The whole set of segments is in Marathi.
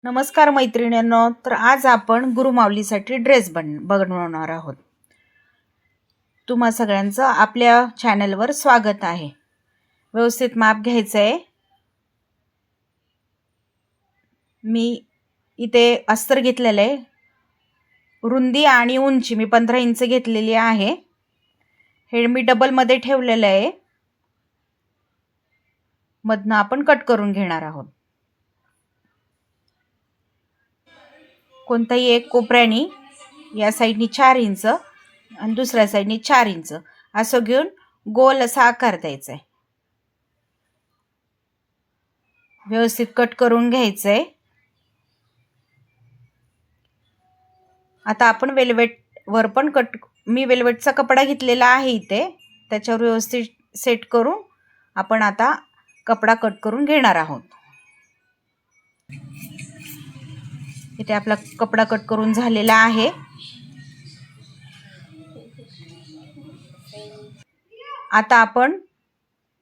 नमस्कार मैत्रिणींनो, तर आज आपण गुरुमाऊलीसाठी ड्रेस बनवणार आहोत। तुम्हा सगळ्यांचं आपल्या चॅनलवर स्वागत आहे। व्यवस्थित माप घ्यायचं आहे। मी इथे अस्तर घेतलेलं आहे। रुंदी आणि उंची मी 15 इंच घेतलेली आहे। हे मी डबल मध्ये ठेवलेलं आहे। मधनं आपण कट करून घेणार आहोत। कोणताही एक कोपऱ्यानी या साइडनी 4 इंच आणि दुसऱ्या साइडनी 4 इंच असं घेऊन गोल असा आकार द्यायचा आहे। व्यवस्थित कट करून घ्यायचं आहे। आता आपण वेलवेट वर पण मी वेलवेटचा कपडा घेतलेला आहे इथे, त्याच्यावर व्यवस्थित सेट करून आपण आता कपडा कट करून घेणार आहोत। इथे आपला कपडा कट करून झालेला आहे। आता आपण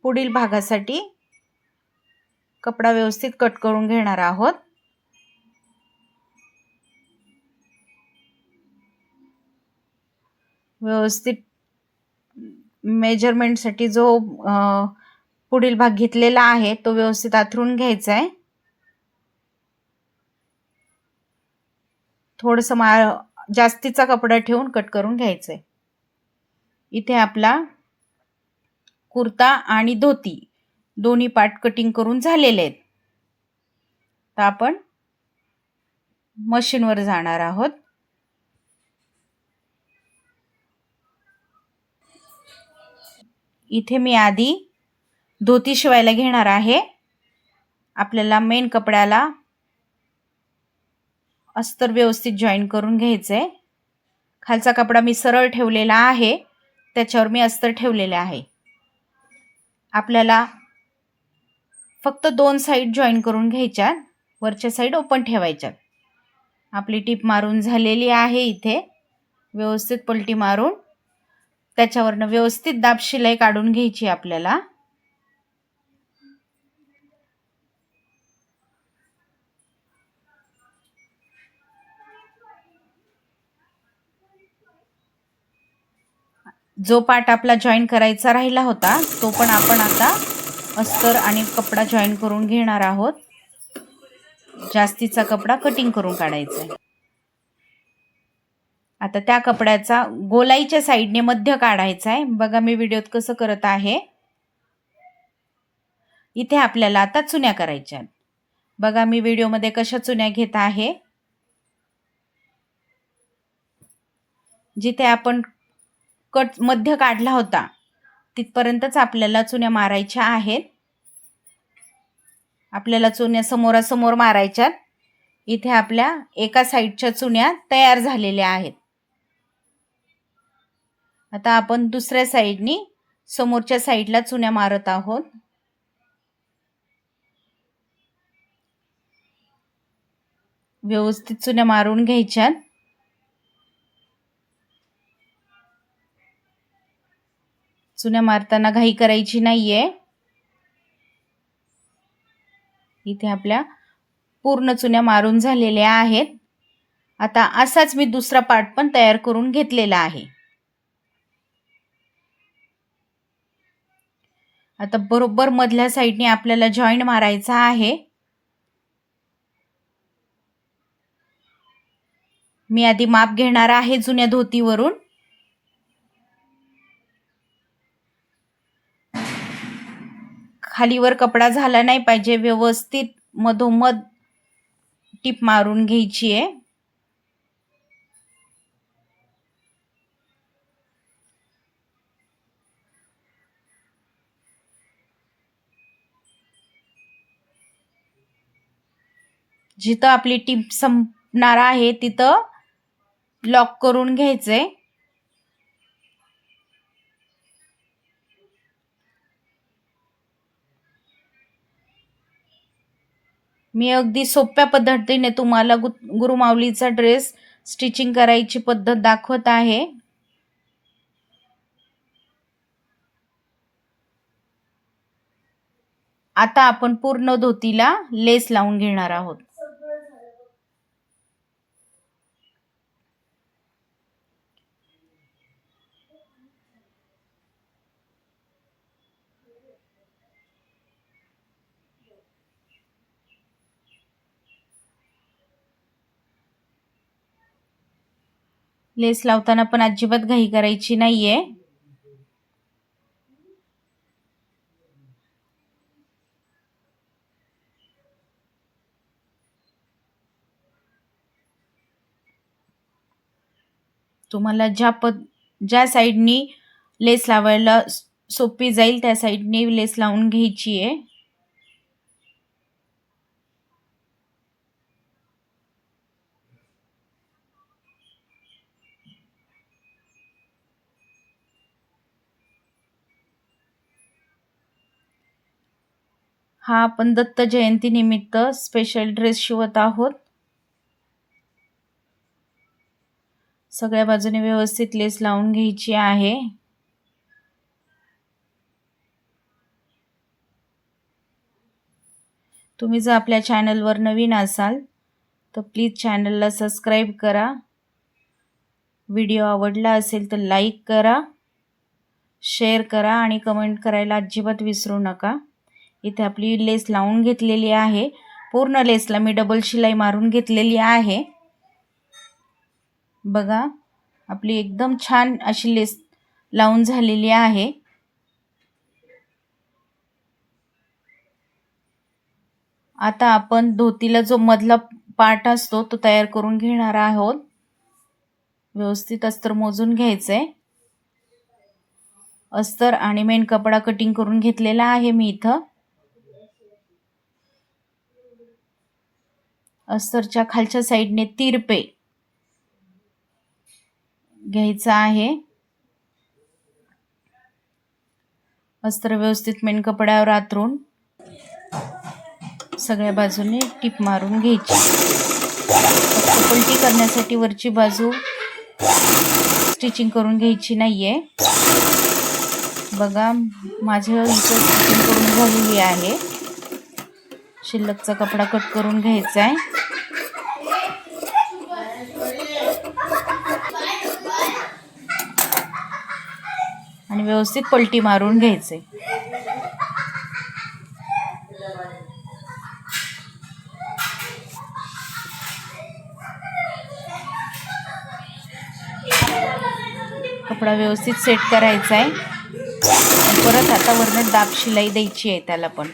पुढील भागासाठी कपडा व्यवस्थित कट करून घेणार आहोत। व्यवस्थित मेजरमेंट साठी जो पुढील भाग घेतलेला आहे तो व्यवस्थित आथरून घ्यायचा आहे। थोडंसं जास्तीचा कपडा ठेवून कट करून घ्यायचा आहे। इथे आपला कुर्ता आणि धोती दोन्ही पार्ट कटिंग करून झालेले आहेत। तर आपण मशीनवर जाणार आहोत। इथे मी आधी धोती शिवायला घेणार आहे। आपल्याला मेन कपड्याला अस्तर व्यवस्थित जॉईन करून घ्यायचंय। खालचा कपडा मी सरळ ठेवलेला आहे, त्याच्यावर मी अस्तर ठेवलेले आहे। आपल्याला फक्त 2 साइड जॉईन करून घ्यायच्या, वरच्या साइड ओपन ठेवायच्या। आपली टिप मारून झालेली आहे। इथे व्यवस्थित पलटी मारून त्याच्यावरनं व्यवस्थित दाब शिलाई काढून घ्यायची आपल्याला। जो पार्ट आपला जॉईन करायचा राहिला होता तो पण आपण आता अस्तर आणि कपडा जॉईन करून घेणार आहोत। जास्तीचा कपडा कटिंग करून काढायचा आहे। आता त्या कपड्याचा गोलाईच्या साइडने मध्य काढायचा आहे। बघा मी व्हिडिओत कसं करत आहे। इथे आपल्याला आता चुन्या करायच्या। बघा मी व्हिडिओमध्ये कशा चुन्या घेत आहे। जिथे आपण कट मध्य काढला होता तिथपर्यंतच आपल्याला चुन्या मारायच्या आहेत। आपल्याला चुन्या समोरासमोर मारायच्या। इथे आपल्या एका साइडच्या चुन्या तयार झालेल्या आहेत। आता आपण दुसऱ्या साइडनी समोरच्या साइडला चुन्या मारत आहोत। व्यवस्थित चुन्या मारून घ्यायच्या। चुन्या मारताना घाई करायची नाहीये। इथे आपल्या पूर्ण चुन्या मारून झालेल्या आहेत। आता असाच मी दुसरा पार्ट पण तयार करून घेतलेला आहे। आता बरोबर मधल्या साइडने आपल्याला जॉईंट मारायचा आहे। मी आधी माप घेणार आहे जुन्या धोतीवरून। खालीवर कपडा झाला नाही पाहिजे, व्यवस्थित मधोमध टिप मारून घ्यायची आहे। जिथं आपली टिप संपणार आहे तिथं लॉक करून घ्यायचंय। मी अगदी सोप्या पद्धतीने तुम्हाला गुरुमाऊलीचा ड्रेस स्टिचिंग करायची पद्धत दाखवत आहे। आता आपण पूर्ण धोतीला लेस लावून घेणार आहोत। लेस लावताना पण अजिबात घाई करायची नाहीये. तुम्हाला ज्या साईडनी लेस लावायला सोपी जाईल त्या साईडने लेस लावून घ्यायची आहे. हा आपण दत्त जयंती निमित्त स्पेशल ड्रेस शिवत आहोत. सगळ्या बाजूने व्यवस्थित लेस लावून घ्यायची आहे. तुम्ही जर आपल्या चॅनलवर नवीन असाल तर प्लीज चॅनलला सबस्क्राईब करा. व्हिडिओ आवडला असेल तर लाईक करा, शेअर करा आणि कमेंट करायला अजिबात विसरू नका. इथे आपली लेस लावून घेतलेली आहे. पूर्ण लेसला मी डबल शिलाई मारून घेतलेली आहे. बघा, आपली एकदम छान अशी लेस लावून झालेली आहे. आता आपण धोतीला जो मधला पार्ट असतो तो तयार करून घेणार आहोत. व्यवस्थित अस्तर मोजून घ्यायचंय. अस्तर आणि मेन कपडा कटिंग करून घेतलेला आहे मी इथं. अस्तरच्या खालच्या साईडने तिरपे घ्यायचा आहे. अस्तर व्यवस्थित मेन कपड्यावर आतरून सगळ्या बाजूने टिप मारून घ्यायची. पलटी करण्यासाठी वरची बाजू स्टिचिंग करून घ्यायची नाहीये. बघा, माझ्या इथं स्टिचिंग करून झालेली आहे. शिल्लकचा कपडा कट करून घ्यायचा आहे. आणि व्यवस्थित पलटी मारून घ्यायचे. कपडा व्यवस्थित सेट करायचा आहे. परत आता वरनं दाब शिलाई द्यायची आहे त्याला पण.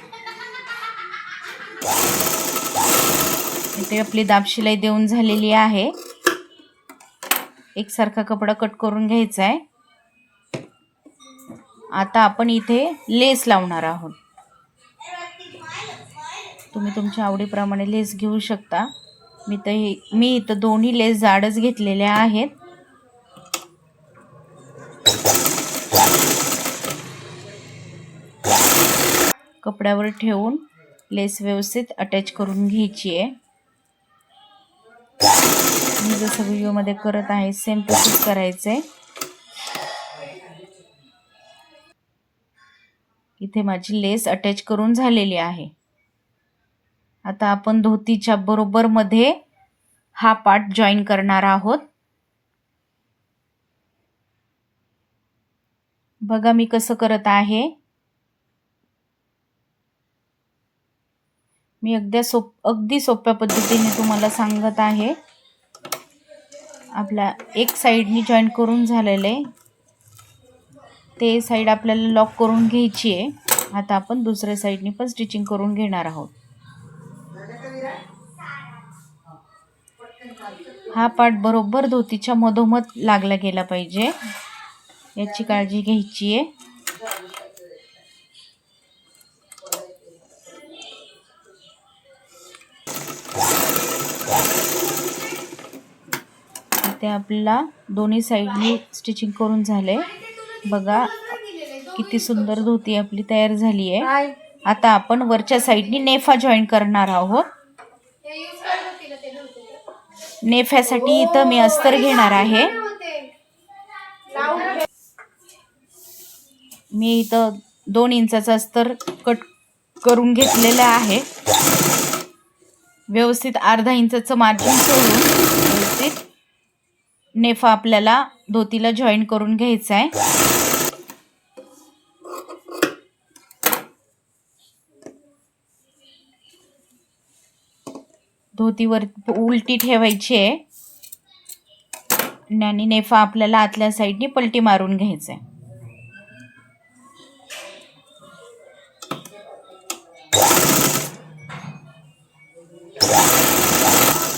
इथे आपली दाब शिलाई देऊन झालेली आहे. एकसारखा कपडा कट करून घ्यायचा आहे. आता आपण इथे लेस लावणार आहोत. तुम्ही तुमच्या आवडीप्रमाणे लेस घेऊ शकता. मी इथं दोन्ही लेस जाडच घेतलेल्या आहेत. कपड्यावर ठेवून लेस व्यवस्थित अटॅच करून घ्यायची आहे. मी जसं व्हिडिओमध्ये करत आहे सेम तसंच करायचंय. इथे माझी लेस अटॅच करून झालेली आहे. आता आपण धोतीच्या बरोबर मध्ये हा पार्ट जॉईन करणार आहोत. बघा मी कसं करत आहे. मी अगदी सोप्या पद्धतीने तुम्हाला सांगत आहे. आपल्या एक साईडनी जॉईन करून झालेले ते साईड आपल्याला लॉक करून घ्यायची आहे. आता आपण दुसऱ्या साईडनी पण स्टिचिंग करून घेणार आहोत. हा पार्ट बरोबर धोतीच्या मधोमध लागला गेला पाहिजे याची काळजी घ्यायची आहे. इथे आपल्याला दोन्ही साईडनी स्टिचिंग करून झाले. बघा किती सुंदर धोती आपली तयार झाली आहे. आता आपण वरच्या साईडनी नेफा जॉईन करणार आहोत. नेफ्यासाठी इथं मी अस्तर घेणार आहे. मी इथं 2 इंचाचं अस्तर कट करून घेतलेलं आहे. व्यवस्थित अर्धा इंचाचं मार्जिन सोडून व्यवस्थित नेफा आपल्याला धोतीला जॉईन करून घ्यायचा आहे. धोतीवर उलटी ठेवायची आहे. आणि नेफा आपल्याला आतल्या साईडनी पलटी मारून घ्यायचा आहे.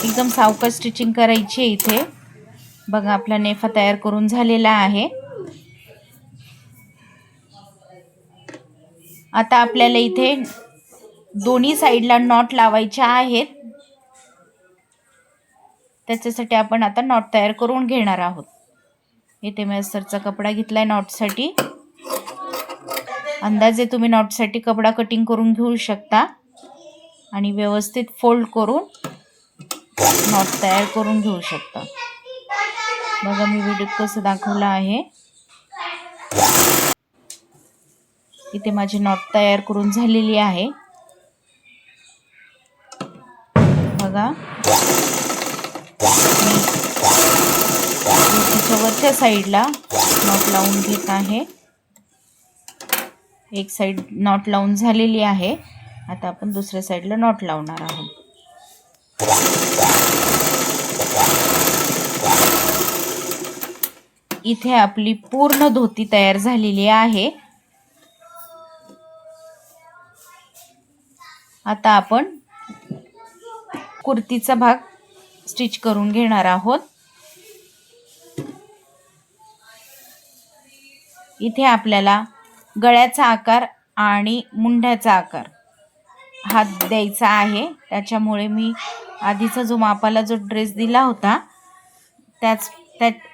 एकदम सावकाश स्टिचिंग करायची आहे इथे. बघा आपला नेफा तयार करून झालेला आहे. आता आपल्याला इथे दोन्ही साईडला नॉट लावायचे आहेत. त्याच्यासाठी आपण आता नॉट तयार करून घेणार आहोत. इथे मी अस्तरचा कपडा घेतलाय नॉटसाठी. अंदाजे तुम्ही नॉटसाठी कपडा कटिंग करून घेऊ शकता आणि व्यवस्थित फोल्ड करून नॉट तयार करून घेऊ शकता. बघा मी व्हिडिओत कसं दाखवलं आहे. इथे माझी नॉट तयार करून झालेली आहे. बघा धोतीच्या वरच्या साईडला नॉट लावून घेत आहे. एक साईड नॉट लावून झालेली आहे. आता आपण दुसऱ्या साईडला नॉट लावणार आहोत. इथे आपली पूर्ण धोती तयार झालेली आहे. आता आपण कुर्तीचा भाग स्टिच करून घेणार आहोत. इथे आपल्याला गळ्याचा आकार आणि मुंड्याचा आकार हा द्यायचा आहे. त्याच्यामुळे मी आधीचा जो मापाला जो ड्रेस दिला होता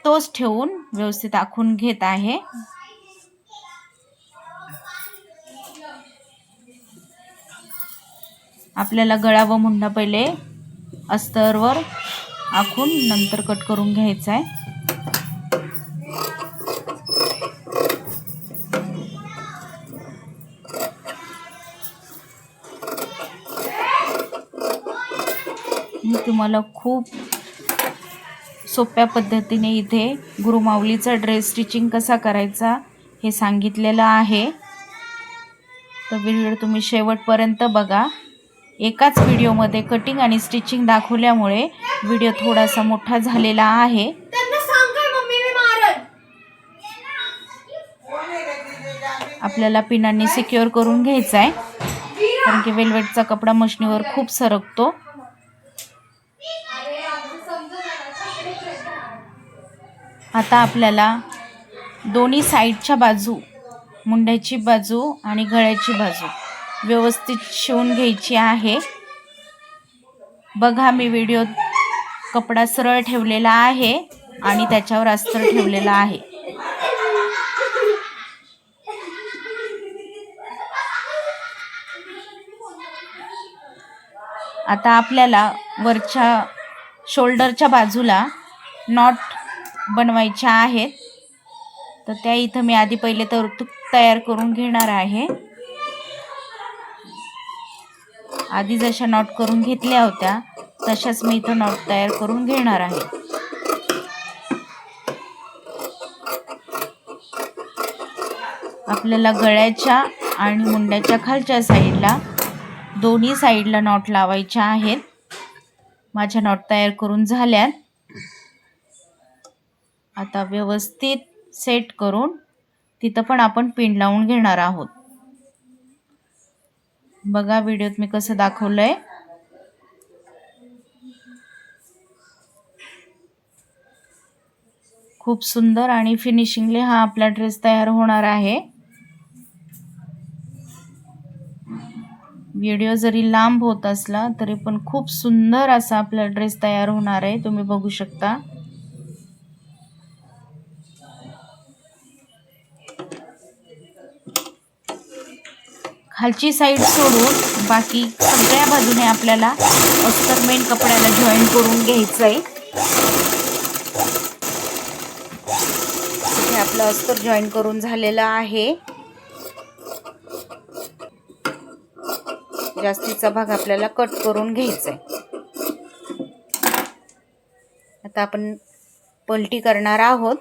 तोच ठेवून व्यवस्थित आखून घेत आहे. आपल्याला गळा व मुंडा पहिले अस्तरवर आखून नंतर कट करून घ्यायचा आहे. मी तुम्हाला खूप सोप्या पद्धतीने इथे गुरुमाऊलीचा ड्रेस स्टिचिंग कसा करायचा हे सांगितलेलं आहे. तर व्हिडिओ तुम्ही शेवटपर्यंत बघा. एकाच व्हिडिओमध्ये कटिंग आणि स्टिचिंग दाखवल्यामुळे व्हिडिओ थोडासा मोठा झालेला आहे. आपल्याला पिनांनी सिक्युअर करून घ्यायचा आहे कारण की वेल्वेटचा कपडा मशनीवर खूप सरकतो. आता आपल्याला दोन्ही साईडच्या बाजू, मुंड्याची बाजू आणि गळ्याची बाजू व्यवस्थित शिवून घ्यायची आहे. बघा मी व्हिडिओत कपडा सरळ ठेवलेला आहे आणि त्याच्यावर अस्तर ठेवलेला आहे. आता आपल्याला वरच्या शोल्डरच्या बाजूला नॉट बनवायच्या आहेत. तर त्या इथं मी आधी पहिले तरतूद तयार करून घेणार आहे. आधी जशा नॉट करून घेतल्या होत्या तशाच मी इथं नॉट तयार करून घेणार आहे. आपल्याला गळ्याच्या आणि मुंड्याच्या खालच्या साईडला दोन्ही साईडला नॉट लावायच्या आहेत. माझ्या नॉट तयार करून झाल्यात. आता व्यवस्थित सेट करून तिथं पण आपण पिन लावून घेणार आहोत. बघा व्हिडिओत मी कसं दाखवलंय. खूप सुंदर आणि फिनिशिंगली हा आपला ड्रेस तयार होणार आहे. व्हिडिओ जरी लांब होत असला तरी पण खूप सुंदर असा आपला ड्रेस तयार होणार आहे. तुम्ही बघू शकता. खालची साईड सोडून बाकी सगळ्या बाजूने आपल्याला अस्तर मेन कपड्याला जॉईन करून घ्यायचं आहे. इथे आपलं अस्तर जॉईन करून झालेलं आहे. जास्तीचा भाग आपल्याला कट करून घ्यायचा आहे. आता आपण पलटी करणार आहोत.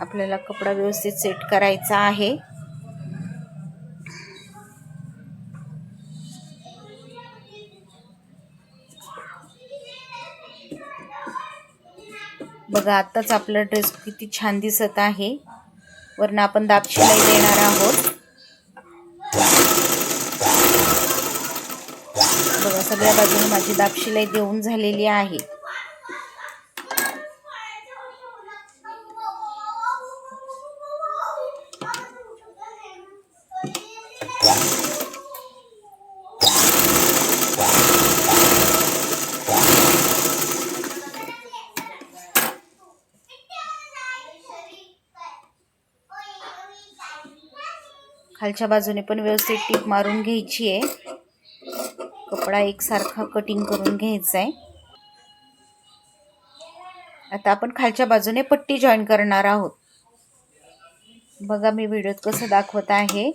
आपल्याला कपडा व्यवस्थित सेट करायचा आहे. बघा आत्ताच आपला ड्रेस किती छान दिसत आहे. वरनं आपण दाब शिलाई देणार आहोत. बघा सगळ्या बाजूने माझी दाब शिलाई देऊन झालेली आहे. खालच्या बाजूने पण व्यवस्थित टीप मारून घ्यायची आहे. कपडा एकसारखा कटिंग करून घ्यायचा आहे. आता आपण खालच्या बाजूने पट्टी जॉईन करणार आहोत. बघा मी व्हिडिओत कसं दाखवत आहे.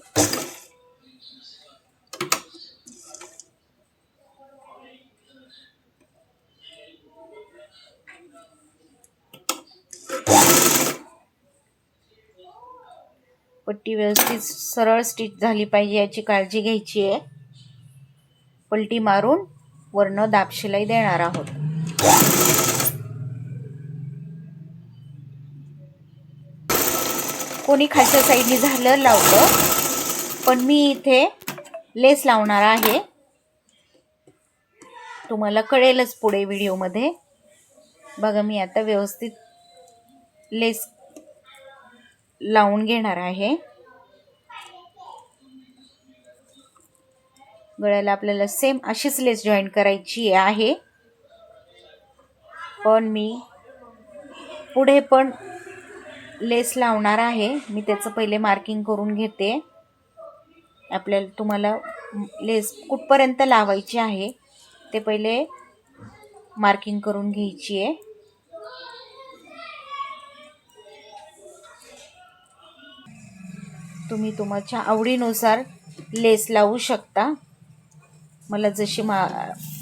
पट्टी व्यवस्थित सरळ स्टिच झाली पाहिजे याची काळजी घ्यायची आहे. पलटी मारून वरनं दाब शिलाई देणार आहोत. कोणी खालच्या साईडने झालं लावतं, पण मी इथे लेस लावणार आहे. तुम्हाला कळेलच पुढे व्हिडिओमध्ये. बघा मी आता व्यवस्थित लेस लावून घेणार आहे. गळ्याला आपल्याला सेम अशीच लेस जॉईन करायची आहे. पण मी पुढे पण लेस लावणार आहे. मी त्याचं पहिले मार्किंग करून घेते. तुम्हाला लेस कुठपर्यंत लावायची आहे ते पहिले मार्किंग करून घ्यायची आहे. तुम्ही तुमच्या आवडीनुसार लेस लावू शकता. मला जशी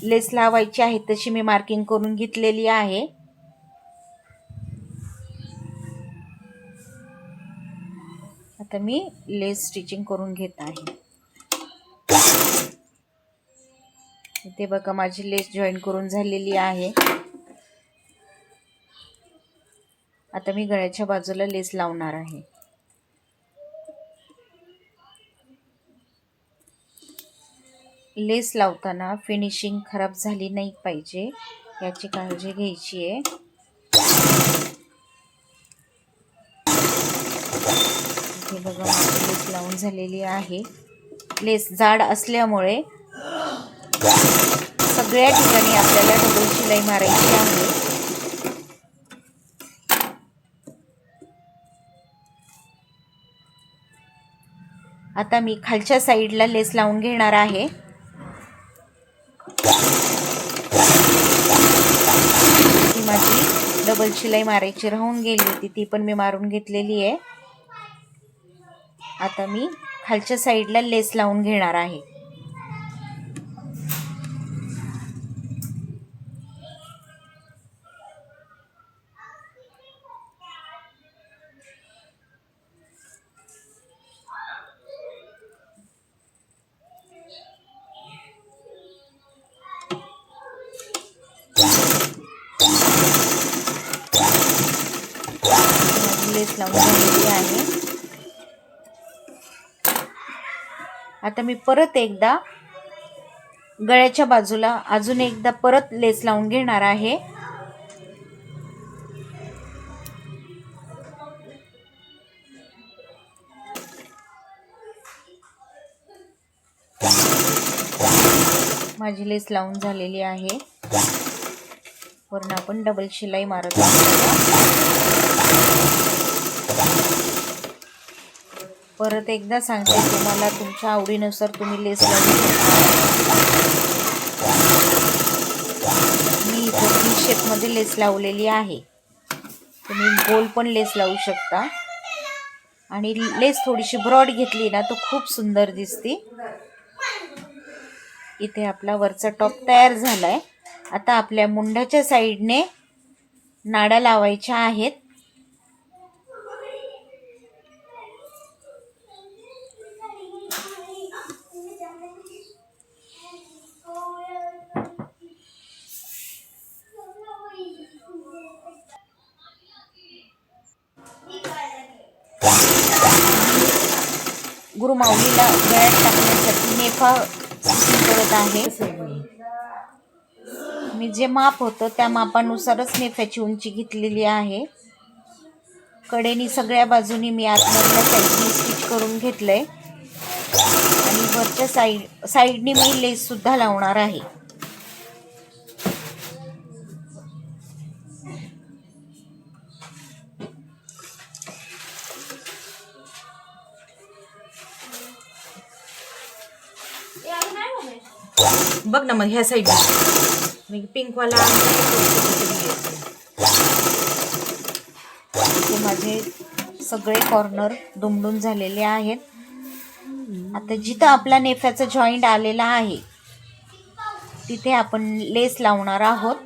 लेस लावायची आहे तशी मी मार्किंग करून घेतलेली आहे. आता मी लेस स्टिचिंग करून घेत आहे. इथे बघा माझी लेस जॉईन करून झालेली आहे. आता मी गळ्याच्या बाजूला लेस लावणार आहे. लेस लावताना फिनिशिंग खराब झाली नाही पाहिजे याची काळजी घ्यायची आहे. हे बघा माझी लेस लावून झालेली आहे. लेस जाड असल्यामुळे सगळ्या ठिकाणी आपल्याला डबल शिलाई मारायची आहे. आता मी खालच्या साईडला लेस लावून घेणार आहे. ती माझी डबल शिलाई मारायची राहून गेली होती, ती पण मी मारून घेतलेली आहे. आता मी खालच्या साईडला लेस लावून घेणार आहे. लेस लावून झालेली आहे. आता मी परत एकदा गळ्याच्या बाजूला अजून एकदा परत लेस लावून घेणार आहे. माझी लेस लावून झालेली आहे. वरून आपण डबल शिलाई मारत आहोत. परत एकदा सांगते तुम्हाला, तुमच्या आवडीनुसार तुम्ही लेस लावू शकता. मी इथे टी शेपमध्ये लेस लावलेली आहे. तुम्ही गोल पण लेस लावू शकता. आणि लेस थोडीशी ब्रॉड घेतली ना तर खूप सुंदर दिसते. इथे आपला वरचा टॉप तयार झालाय. आता आपल्या मुंड्याच्या साईडने नाड्या लावायच्या आहेत. घुंगरू माऊलीला गळ्यात टाकण्यासाठी नेफा करत आहे. मी जे माप होतं त्या मापानुसारच नेफ्याची उंची घेतलेली आहे. कडेनी सगळ्या बाजूनी मी आतमधल्या साईडनी स्टिच करून घेतलंय आणि वरच्या साईडनी मी लेस सुद्धा लावणार आहे. बघ ना मग ह्या साईड पिंकवाला माझे सगळे कॉर्नर दुमडून झालेले आहेत. आता जिथं आपला नेफ्याचा जॉईंट आलेला आहे तिथे आपण लेस लावणार आहोत.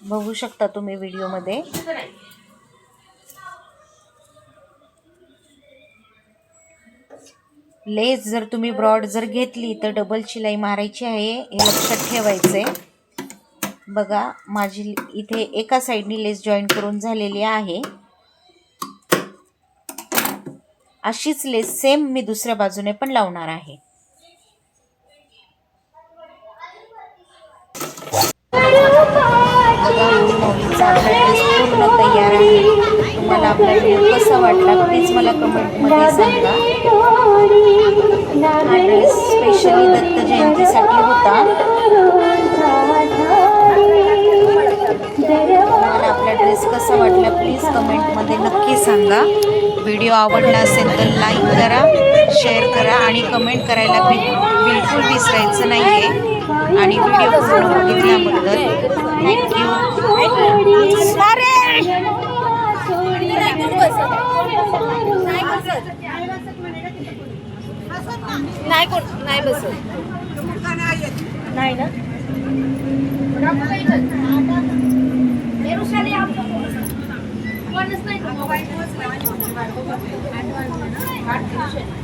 बघू शकता तुम्ही व्हिडिओमध्ये. लेस जर तुम्ही ब्रॉड जर घेतली तर डबल शिलाई मारायची आहे, हे लक्षात ठेवायचंय. बघा माझी इथे एका साईडनी लेस जॉईन करून झालेली आहे. अशीच लेस सेम मी दुसऱ्या बाजूने पण लावणार आहे. बघा माऊलीचा आपला ड्रेस पूर्ण तयार आहे. तुम्हाला आपला व्हिडिओ कसा वाटला प्लीज मला कमेंटमध्ये सांगा. हा ड्रेस स्पेशली दत्त जयंतीसाठी होता. तुम्हाला आपला ड्रेस कसा वाटला प्लीज कमेंटमध्ये नक्की सांगा. व्हिडिओ आवडला असेल तर लाईक करा, शेअर करा आणि कमेंट करायला बिलकुल विसरायचं नाही आहे. आणि व्हिडिओ पूर्ण बघितल्याबद्दल थँक्यू. नाही बसत नाही ना कोणच नाही.